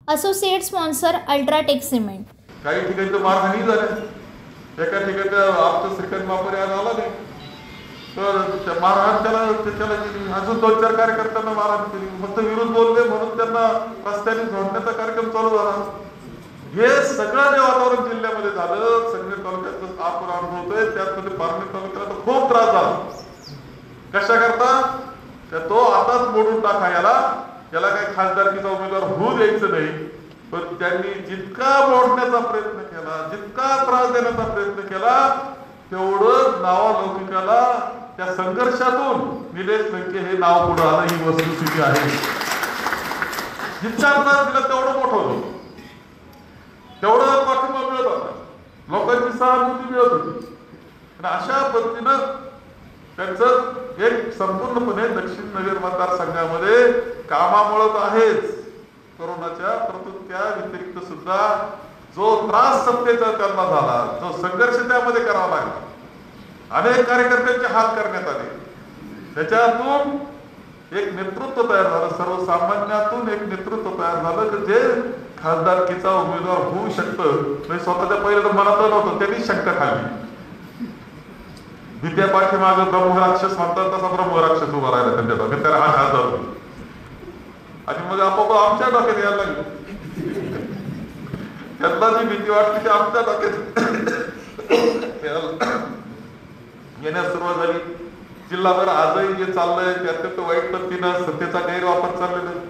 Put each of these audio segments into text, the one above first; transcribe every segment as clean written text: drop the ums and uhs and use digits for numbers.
Associate sponsor UltraTech cement. काही ठिकाणी तर मारहाणी झाल्या, एका ठिकाणी आमचं श्रीकांत मापुरे आज आला नाही तर मारहाण त्याला अजून 2-4 कार्यकर्त्यांना मारहाण केली, फक्त विरोध बोलले म्हणून त्यांना रस्त्याने झोडण्याचा कार्यक्रम चालू झाला। हे सगळं जे वातावरण जिल्ह्यामध्ये झालं, संगमेश्वर तालुक्याचं आपण अनुभवतोय, त्यातमध्ये पारनेर तालुक्याला तर खूप त्रास झाला। कशा करता तो आताच मोडून टाका, याला काही खासदारकीचा उमेदवार होऊ द्यायचं नाही, पण त्यांनी जितका मोडण्याचा प्रयत्न केला, जितका त्रास देण्याचा प्रयत्न केला, तेवढं नावालौकिकाला त्या संघर्षातून निलेश लंके हे नाव पुढे आलं, ही वस्तुस्थिती आहे। जितका त्रास दिला तेवढं मोठं होतं, तेवढं पाठिंबा मिळत होता, लोकांची सहानुभूती मिळत होती। आणि अशा पद्धतीनं त्यांचं एक संपूर्णपणे दक्षिण नगर मतदारसंघामध्ये कामामुळे आहेच कोरोनाच्या, परंतु त्या व्यतिरिक्त सुद्धा जो त्रास सत्तेचा त्यांना झाला, जो संघर्ष त्यामध्ये करावा लागला, अनेक कार्यकर्त्यांचे हात करण्यात आले, त्याच्यातून एक नेतृत्व तयार झालं, सर्वसामान्यातून एक नेतृत्व तयार झालं की जे खासदारकीचा उमेदवार होऊ शकतं। म्हणजे स्वतःच्या पहिल्या मनात नव्हतं, त्यांनी शंका खाल्ली, विद्या पाठीमाग ब्रह्मराक्षस म्हणतात तसा ब्रह्मराक्षस उभा राहिला त्यांच्या डोक्यात, त्याला हा खासदार होता। आणि मग आपोआप आमच्या डोक्यात यायला लागली, त्यांना जी भीती वाटली ती आमच्या डोक्यात येण्यास सुरुवात झाली। जिल्हाभर आजही जे चाललंय ते अत्यंत वाईट पद्धतीनं सत्तेचा गैरवापर चाललेला आहे।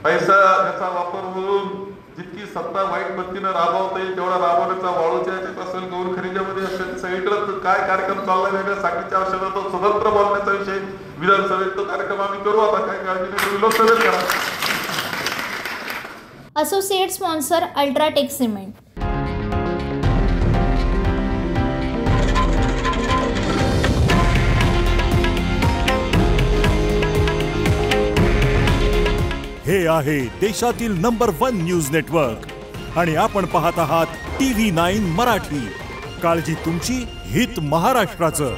पैसा याचा वापर होऊन जितकी सत्ता वाईट पद्धतीनं राबवता येईल तेवढा राबवण्याचा वाळूच्या याच्यात असेल, गौर खनिजामध्ये असेल, सगळीकडे काय कार्यक्रम चाललाय वेगळ्या सांगण्याची आवश्यकता, तो स्वतंत्र बोलण्याचा विषय विधानसभेत तो कार्यक्रम आम्ही करू, आता काय काळजी नाही, तुम्ही लोकसभेत करा। Associate sponsor UltraTech cement. हे आहे देशातील नंबर 1 न्यूज नेटवर्क आणि आपण पाहत आहात TV9 मराठी। काळजी तुमची, हित महाराष्ट्राचं।